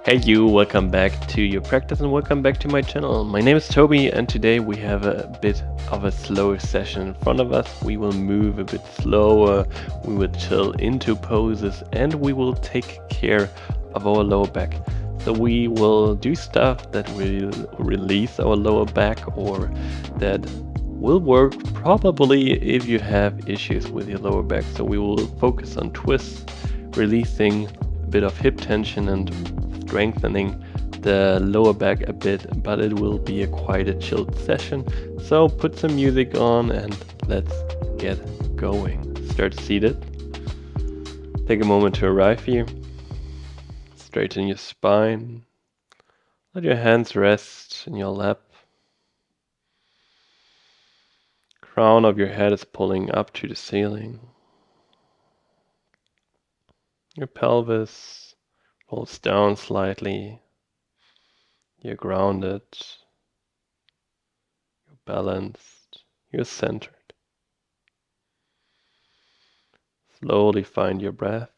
Hey you, welcome back to your practice and welcome back to my channel. My name is Toby and today we have a bit of a slower session in front of us. We will move a bit slower, we will chill into poses and we will take care of our lower back. So we will do stuff that will release our lower back or that will work probably if you have issues with your lower back. So we will focus on twists, releasing a bit of hip tension and strengthening the lower back a bit, but it will be a quite a chilled session. So put some music on and let's get going. Start seated. Take a moment to arrive here. Straighten your spine. Let your hands rest in your lap. Crown of your head is pulling up to the ceiling. Your pelvis pulls down slightly. You're grounded. You're balanced. You're centered. Slowly find your breath.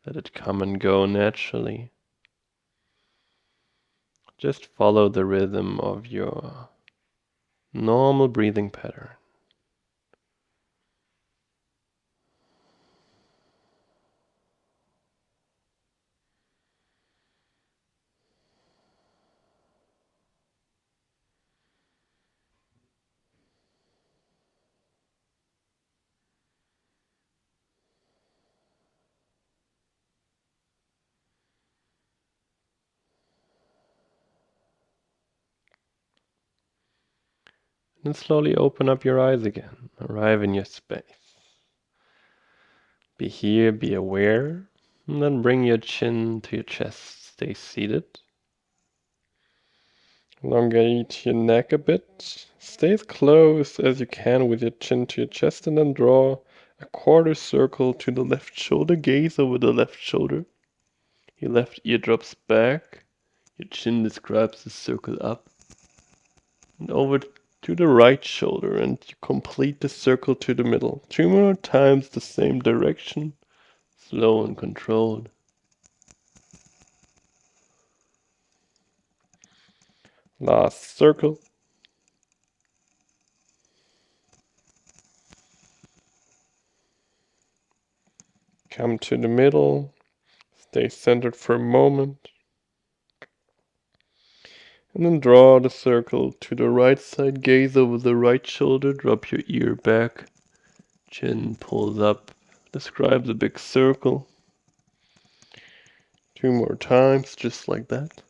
Let it come and go naturally. Just follow the rhythm of your normal breathing pattern. And slowly open up your eyes again. Arrive in your space. Be here, be aware. And then bring your chin to your chest. Stay seated. Elongate your neck a bit. Stay as close as you can with your chin to your chest and then draw a quarter circle to the left shoulder. Gaze over the left shoulder. Your left ear drops back. Your chin describes the circle up. And over to the right shoulder and you complete the circle to the middle. 2 more times the same direction. Slow and controlled. Last circle. Come to the middle. Stay centered for a moment. And then draw the circle to the right side. Gaze over the right shoulder. Drop your ear back. Chin pulls up. Describe the big circle. 2 more times, just like that.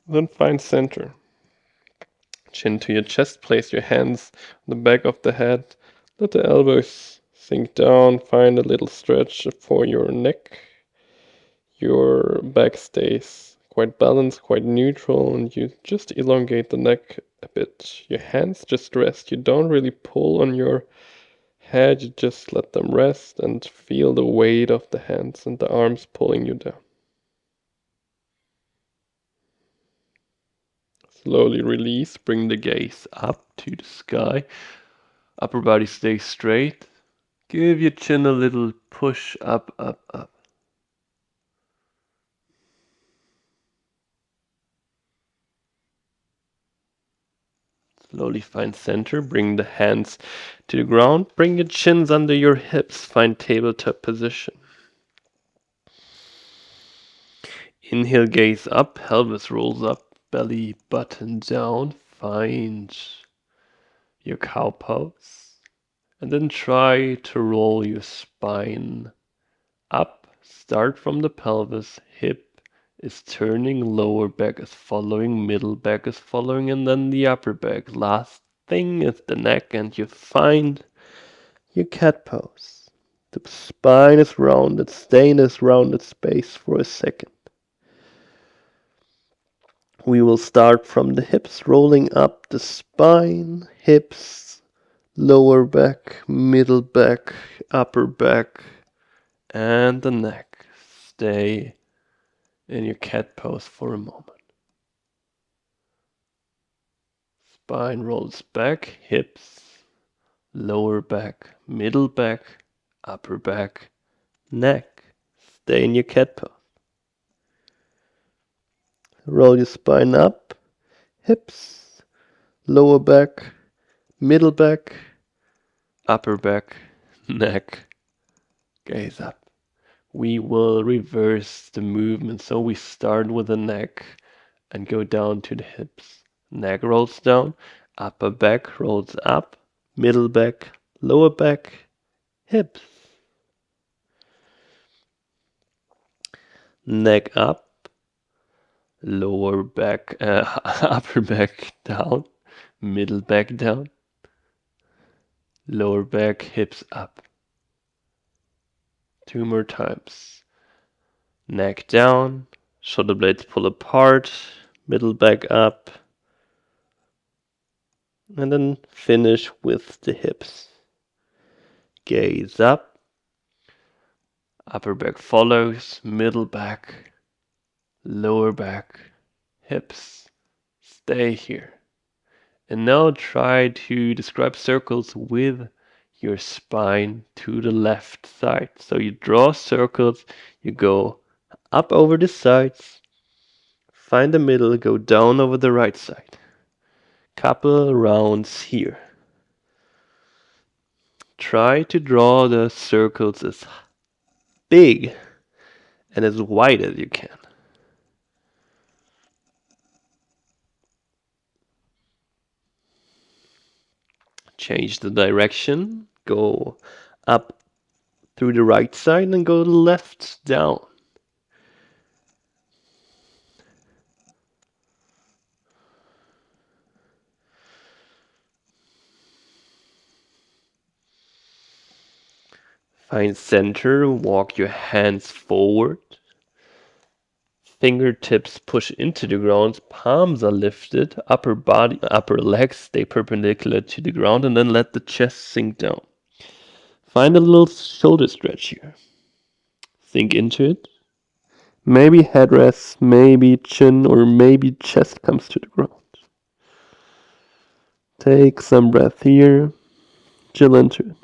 Then find center. Chin to your chest, place your hands on the back of the head. Let the elbows sink down, find a little stretch for your neck. Your back stays quite balanced, quite neutral, and you just elongate the neck a bit. Your hands just rest. You don't really pull on your head, you just let them rest and feel the weight of the hands and the arms pulling you down. Slowly release, bring the gaze up to the sky. Upper body stays straight. Give your chin a little push up, up, up. Slowly find center. Bring the hands to the ground. Bring your chins under your hips. Find tabletop position. Inhale, gaze up. Pelvis rolls up. Belly button down. Find your cow pose. And then try to roll your spine up. Start from the pelvis. Hip is turning, lower back is following, middle back is following, and then the upper back. Last thing is the neck, and you find your cat pose. The spine is rounded. Stay in this rounded space for a second. We will start from the hips, rolling up the spine, hips, lower back, middle back, upper back, and the neck. Stay in your cat pose for a moment. Spine rolls back, hips, lower back, middle back, upper back, neck. Stay in your cat pose. Roll your spine up, hips, lower back, middle back, upper back, neck. Gaze up. We will reverse the movement. So we start with the neck and go down to the hips. Neck rolls down, upper back rolls up, middle back, lower back, hips. Neck up, lower back, upper back down, middle back down, lower back, hips up. 2 more times. Neck down, shoulder blades pull apart, middle back up, and then finish with the hips. Gaze up, upper back follows, middle back, lower back, hips. Stay here. And now try to describe circles with your spine to the left side. So you draw circles, you go up over the sides, find the middle, go down over the right side. Couple rounds here. Try to draw the circles as big and as wide as you can. Change the direction, go up through the right side and go left down. Find center, walk your hands forward. Fingertips push into the ground, palms are lifted, upper legs stay perpendicular to the ground, and then let the chest sink down. Find a little shoulder stretch here. Sink into it. Maybe head rests, maybe chin, or maybe chest comes to the ground. Take some breath here. Chill into it.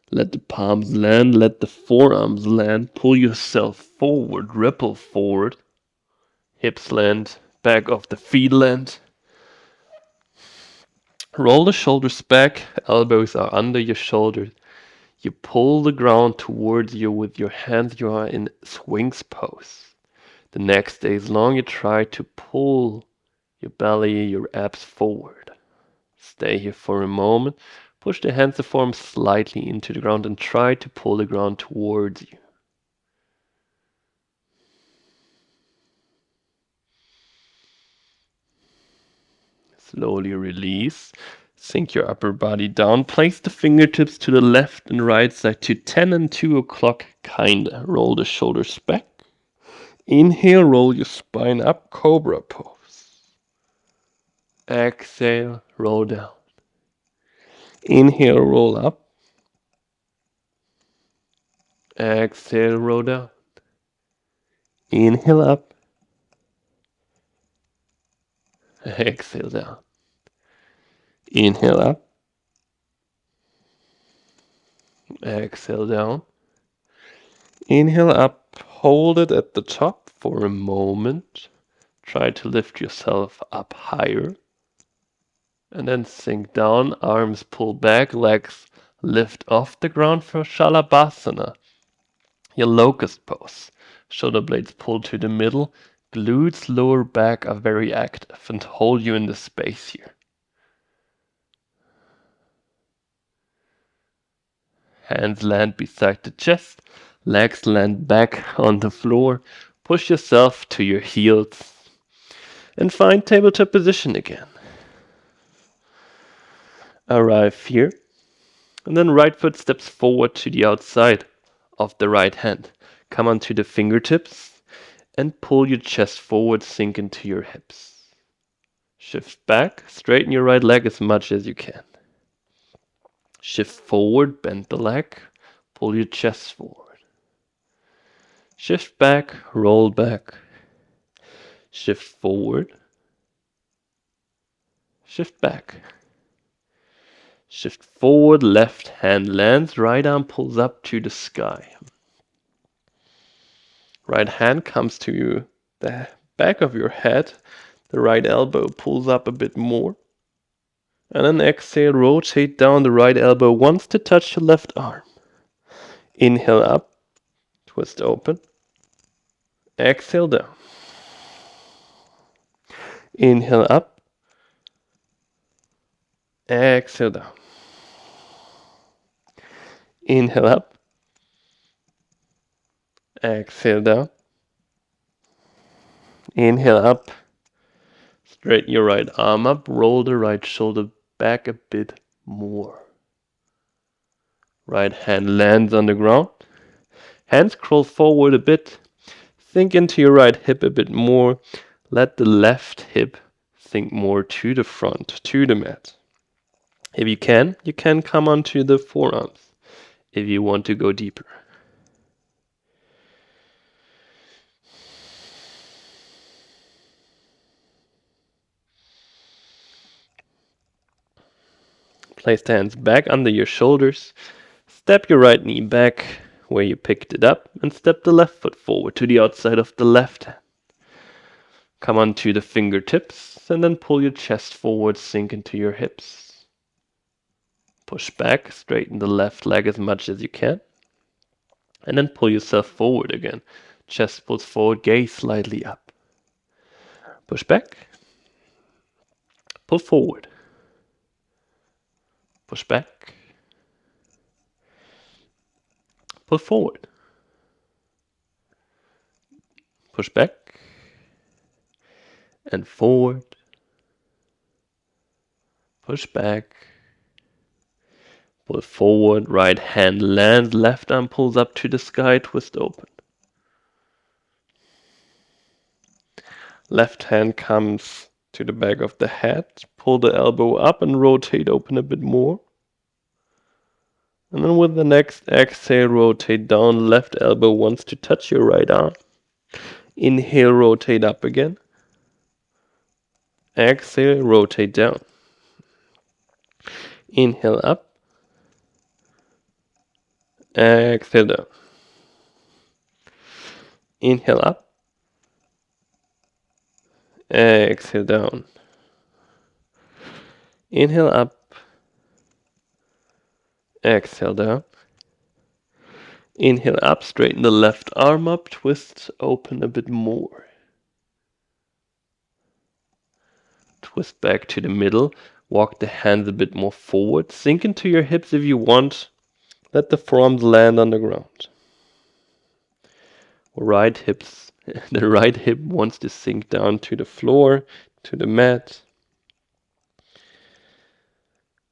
Let the palms land, let the forearms land. Pull yourself forward, ripple forward. Hips land, back of the feet land. Roll the shoulders back, elbows are under your shoulders. You pull the ground towards you with your hands. You are in swings pose. The neck stays long. You try to pull your belly, your abs forward. Stay here for a moment. Push the hands, the form slightly into the ground and try to pull the ground towards you. Slowly release. Sink your upper body down. Place the fingertips to the left and right side to 10 and 2 o'clock, kinda. Roll the shoulders back. Inhale, roll your spine up, cobra pose. Exhale, roll down. Inhale, roll up. Exhale, roll down. Inhale up. Exhale down. Inhale up. Exhale down. Inhale up. Hold it at the top for a moment. Try to lift yourself up higher. And then sink down. Arms pull back. Legs lift off the ground for Shalabhasana. Your locust pose. Shoulder blades pull to the middle. Glutes, lower back are very active and hold you in the space here. Hands land beside the chest. Legs land back on the floor. Push yourself to your heels. And find tabletop position again. Arrive here. And then right foot steps forward to the outside of the right hand. Come onto the fingertips and pull your chest forward, sink into your hips. Shift back, straighten your right leg as much as you can. Shift forward, bend the leg, pull your chest forward. Shift back, roll back. Shift forward. Shift back. Shift forward, left hand lands, right arm pulls up to the sky. Right hand comes to the back of your head. The right elbow pulls up a bit more. And then exhale, rotate down the right elbow once to touch your left arm. Inhale up, twist open. Exhale down. Inhale up. Exhale down. Inhale up. Exhale down. Inhale up. Straighten your right arm up. Roll the right shoulder back a bit more. Right hand lands on the ground. Hands curl forward a bit. Sink into your right hip a bit more. Let the left hip sink more to the front, to the mat. If you can come onto the forearms if you want to go deeper. Place the hands back under your shoulders. Step your right knee back where you picked it up and step the left foot forward to the outside of the left hand. Come onto the fingertips and then pull your chest forward, sink into your hips. Push back, straighten the left leg as much as you can. And then pull yourself forward again. Chest pulls forward, gaze slightly up. Push back. Pull forward. Push back. Pull forward. Push back. And forward. Push back. Pull forward. Right hand lands. Left arm pulls up to the sky. Twist open. Left hand comes to the back of the head. Pull the elbow up and rotate open a bit more. And then with the next exhale, rotate down. Left elbow wants to touch your right arm. Inhale, rotate up again. Exhale, rotate down. Inhale up. Exhale down. Inhale up. Exhale down. Inhale up. Exhale down. Inhale up, straighten the left arm up, twist open a bit more. Twist back to the middle, walk the hands a bit more forward, sink into your hips if you want. Let the forearms land on the ground. The right hip wants to sink down to the floor, to the mat.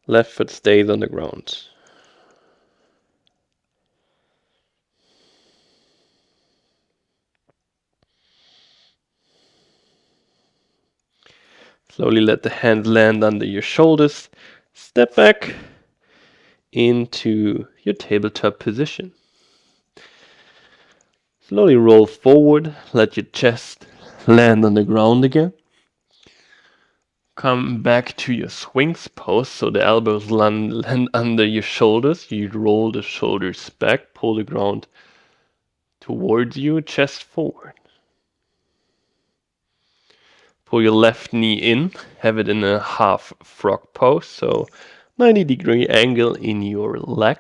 Left foot stays on the ground. Slowly let the hands land under your shoulders. Step back into your tabletop position. Slowly roll forward. Let your chest land on the ground again. Come back to your swings pose, so the elbows land under your shoulders. You roll the shoulders back, pull the ground towards you, chest forward. Pull your left knee in, have it in a half frog pose, so 90-degree angle in your leg.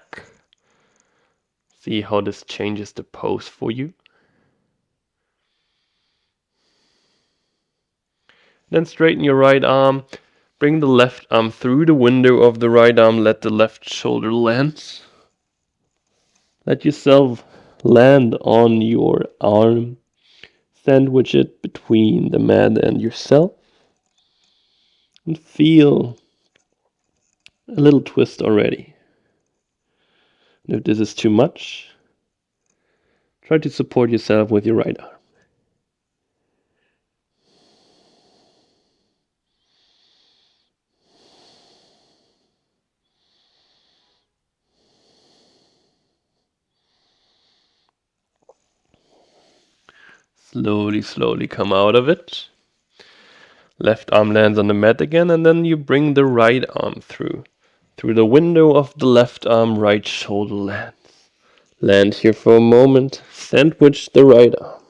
See how this changes the pose for you. Then straighten your right arm, bring the left arm through the window of the right arm, let the left shoulder land. Let yourself land on your arm. Sandwich it between the mat and yourself. And feel a little twist already. And if this is too much, try to support yourself with your right arm. Slowly come out of it. Left arm lands on the mat again, and then you bring the right arm through. Through the window of the left arm, right shoulder lands. Land here for a moment, sandwich the right arm.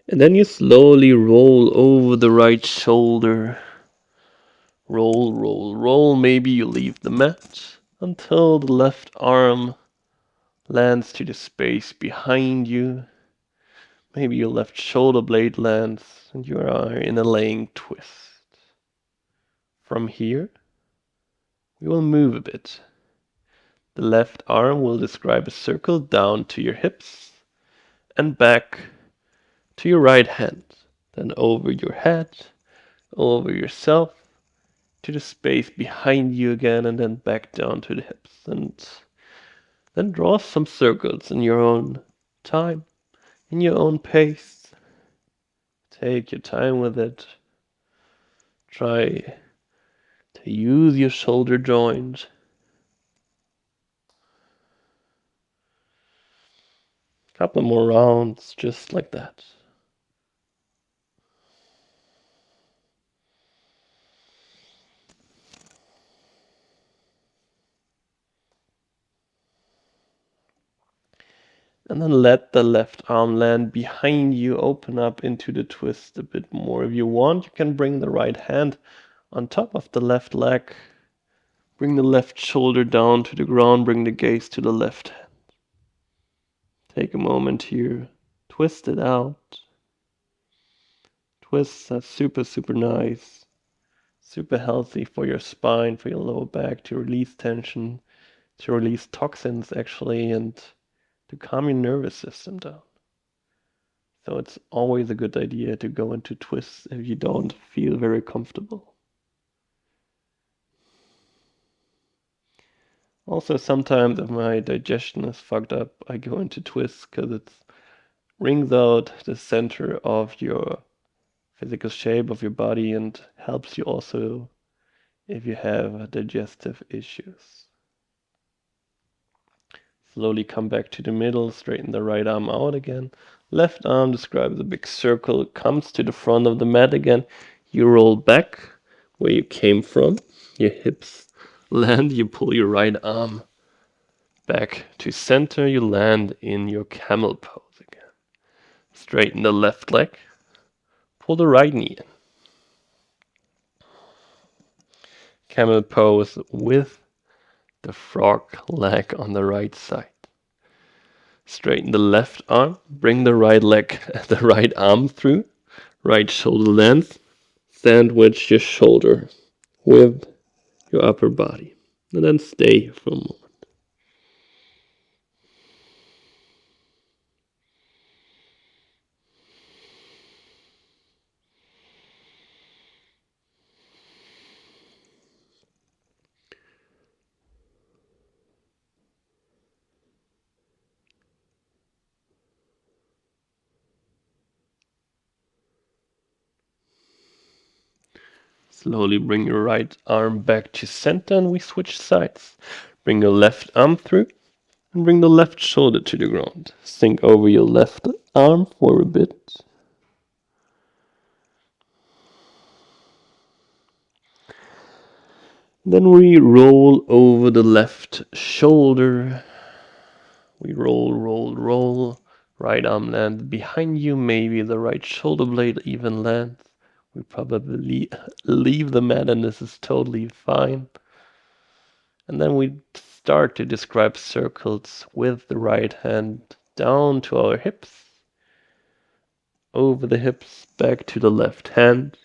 And then you slowly roll over the right shoulder. Roll. Maybe you leave the mat until the left arm lands to the space behind you. Maybe your left shoulder blade lands and you are in a laying twist. From here, we will move a bit. The left arm will describe a circle down to your hips and back to your right hand. Then over your head, over yourself, to the space behind you again, and then back down to the hips. And then draw some circles in your own time, in your own pace. Take your time with it. Try to use your shoulder joint. Couple more rounds, just like that. And then let the left arm land behind you, open up into the twist a bit more. If you want, you can bring the right hand on top of the left leg. Bring the left shoulder down to the ground, bring the gaze to the left hand. Take a moment here, twist it out. Twists are super nice, super healthy for your spine, for your lower back, to release tension, to release toxins actually, and to calm your nervous system down. So it's always a good idea to go into twists if you don't feel very comfortable. Also, sometimes if my digestion is fucked up, I go into twists because it brings out the center of your physical shape of your body and helps you also if you have digestive issues. Slowly come back to the middle, straighten the right arm out again. Left arm describes a big circle, comes to the front of the mat again. You roll back where you came from. Your hips land, you pull your right arm back to center. You land in your camel pose again. Straighten the left leg. Pull the right knee in. Camel pose with the frog leg on the right side. Straighten the left arm, bring the right leg, the right arm through, right shoulder lands, sandwich your shoulder with your upper body. And then stay for a moment. Slowly bring your right arm back to center and we switch sides. Bring your left arm through and bring the left shoulder to the ground. Sink over your left arm for a bit. Then we roll over the left shoulder. We roll. Right arm lands behind you. Maybe the right shoulder blade even lands. We probably leave the mat and this is totally fine. And then we start to describe circles with the right hand down to our hips. Over the hips, back to the left hand.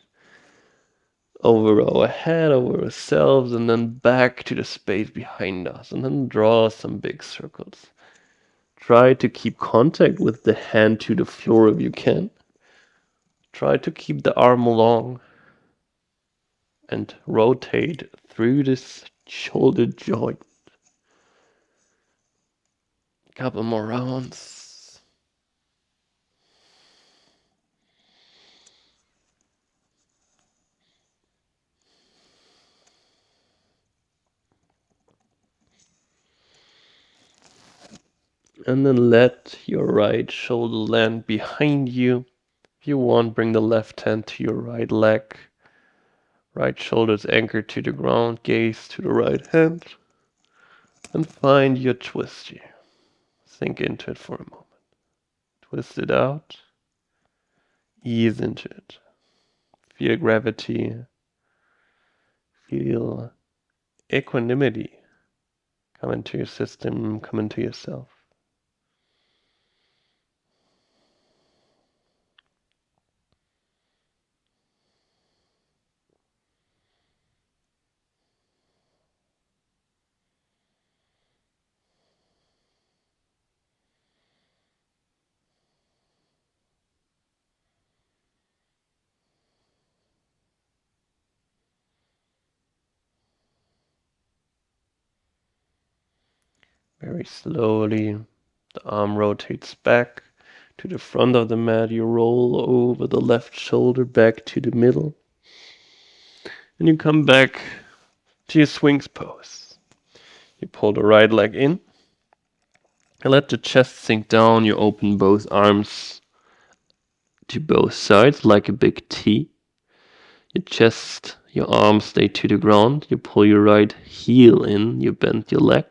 Over our head, over ourselves, and then back to the space behind us. And then draw some big circles. Try to keep contact with the hand to the floor if you can. Try to keep the arm long and rotate through this shoulder joint. Couple more rounds. And then let your right shoulder land behind you. If you want, bring the left hand to your right leg. Right shoulder is anchored to the ground, gaze to the right hand. And find your twist here. Sink into it for a moment. Twist it out. Ease into it. Feel gravity. Feel equanimity. Come into your system, come into yourself. Very slowly, the arm rotates back to the front of the mat. You roll over the left shoulder back to the middle. And you come back to your swings pose. You pull the right leg in and let the chest sink down. You open both arms to both sides like a big T. Your chest, your arms stay to the ground. You pull your right heel in, you bend your leg.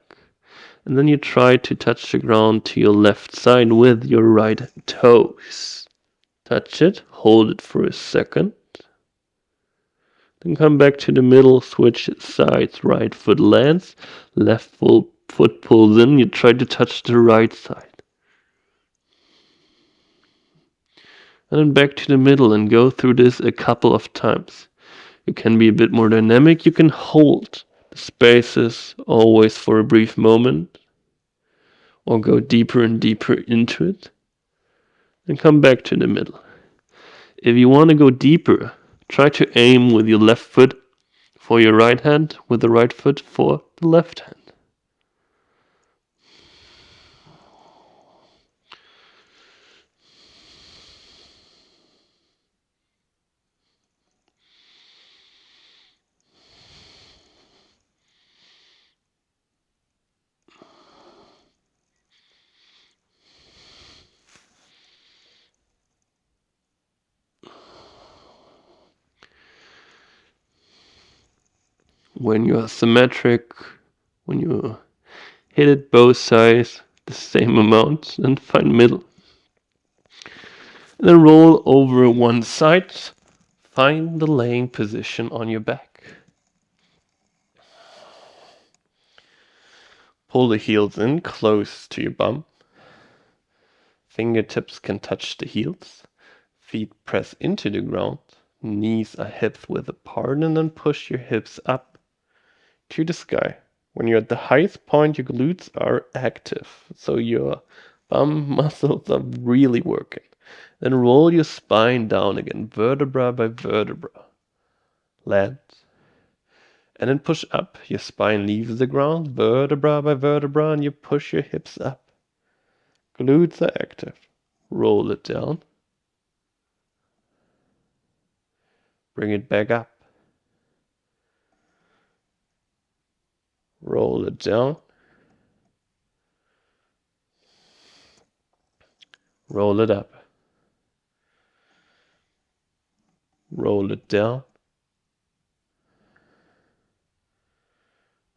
And then you try to touch the ground to your left side with your right toes. Touch it, hold it for a second. Then come back to the middle, switch sides, right foot lands, left foot pulls in, you try to touch the right side. And then back to the middle and go through this a couple of times. You can be a bit more dynamic, you can hold the spaces always for a brief moment, or go deeper and deeper into it, and come back to the middle. If you want to go deeper, try to aim with your left foot for your right hand, with the right foot for the left hand. When you're symmetric, when you hit it both sides the same amount, then find middle. And then roll over one side, find the laying position on your back. Pull the heels in close to your bum. Fingertips can touch the heels. Feet press into the ground. Knees are hip width apart, and then push your hips up to the sky. When you're at the highest point, your glutes are active, so your bum muscles are really working. Then roll your spine down again, vertebra by vertebra. Land. And then push up. Your spine leaves the ground, vertebra by vertebra, and you push your hips up. Glutes are active. Roll it down. Bring it back up. Roll it down. Roll it up. Roll it down.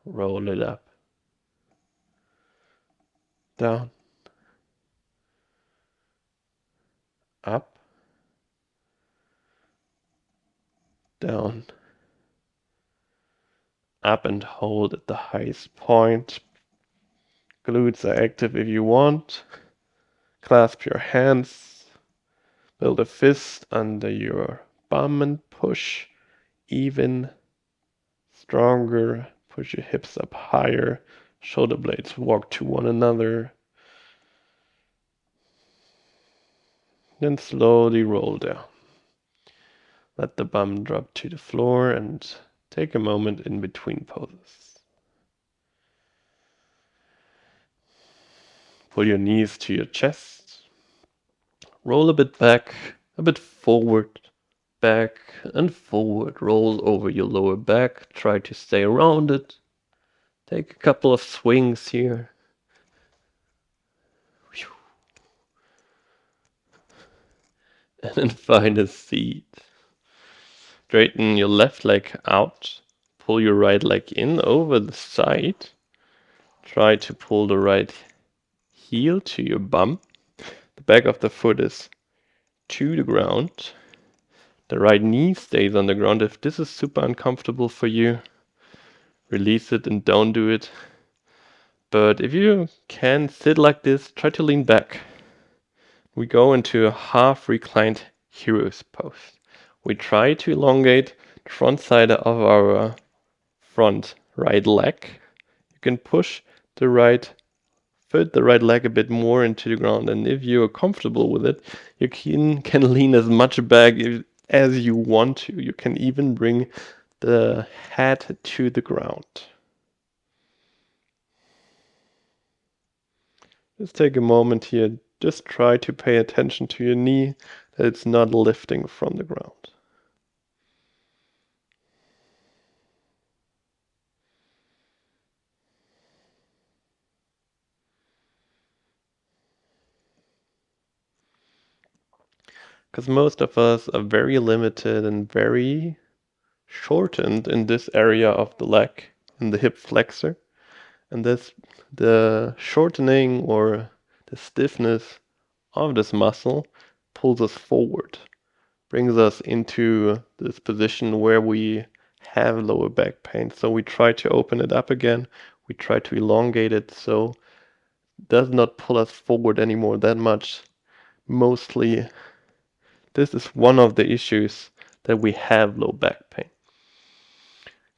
Roll it up. Down. Up. Down. Up and hold at the highest point. Glutes are active if you want. Clasp your hands. Build a fist under your bum and push even stronger. Push your hips up higher. Shoulder blades walk to one another. Then slowly roll down. Let the bum drop to the floor and take a moment in between poses. Pull your knees to your chest. Roll a bit back, a bit forward, back and forward. Roll over your lower back. Try to stay around it. Take a couple of swings here. and then find a seat. Straighten your left leg out, pull your right leg in over the side. Try to pull the right heel to your bum. The back of the foot is to the ground. The right knee stays on the ground. If this is super uncomfortable for you, release it and don't do it. But if you can sit like this, try to lean back. We go into a half reclined hero's pose. We try to elongate the front side of our front right leg. You can push the right foot, the right leg a bit more into the ground, and if you're comfortable with it, you can lean as much back as you want to. You can even bring the head to the ground. Just take a moment here. Just try to pay attention to your knee, that it's not lifting from the ground. Because most of us are very limited and very shortened in this area of the leg, in the hip flexor. And the shortening or the stiffness of this muscle pulls us forward, brings us into this position where we have lower back pain. So we try to open it up again. We try to elongate it so it does not pull us forward anymore that much. Mostly, this is one of the issues that we have low back pain.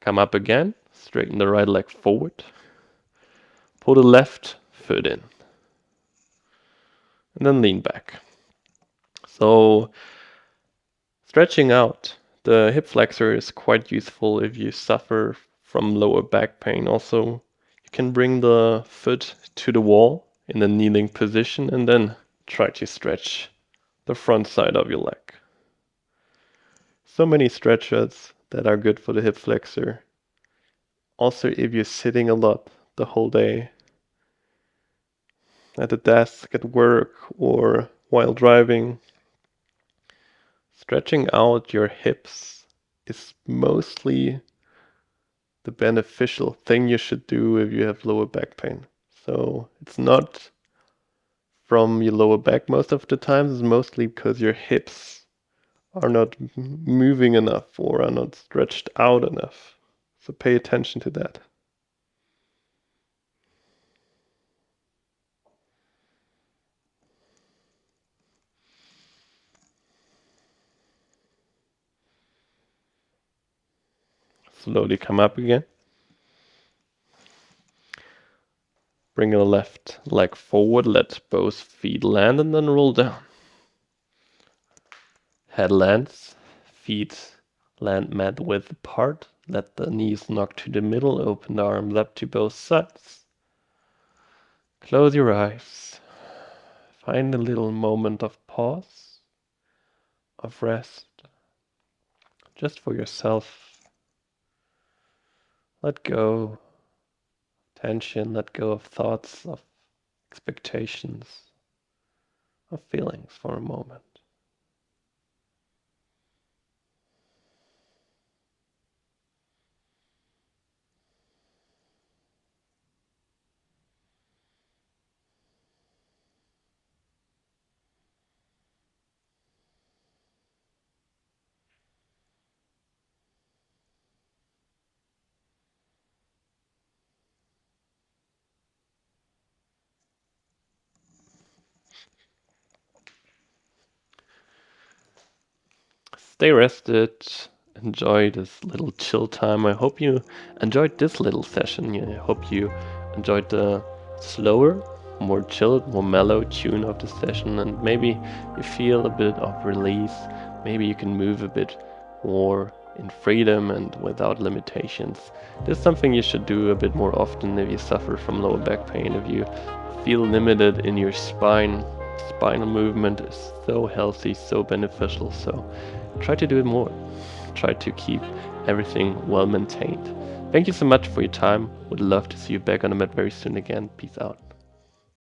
Come up again, straighten the right leg forward. Pull the left foot in. And then lean back. So stretching out the hip flexor is quite useful if you suffer from lower back pain. Also, you can bring the foot to the wall in a kneeling position and then try to stretch the front side of your leg. So many stretches that are good for the hip flexor. Also, if you're sitting a lot the whole day at the desk, at work, or while driving, stretching out your hips is mostly the beneficial thing you should do if you have lower back pain. So it's not from your lower back most of the time, it's mostly because your hips are not moving enough or are not stretched out enough. So pay attention to that. Slowly come up again. Bring the left leg forward, let both feet land and then roll down. Head lands, feet land mat width apart. Let the knees knock to the middle, open the arms up to both sides. Close your eyes. Find a little moment of pause, of rest, just for yourself. Let go of tension, let go of thoughts, of expectations, of feelings for a moment. Stay rested, enjoy this little chill time. I hope you enjoyed this little session. I hope you enjoyed the slower, more chilled, more mellow tune of the session, and maybe you feel a bit of release. Maybe you can move a bit more in freedom and without limitations. This is something you should do a bit more often if you suffer from lower back pain, if you feel limited in your spine. Spinal movement is so healthy, so beneficial, so try to do it more. Try to keep everything well maintained. Thank you so much for your time. Would love to see you back on the mat very soon again. Peace out.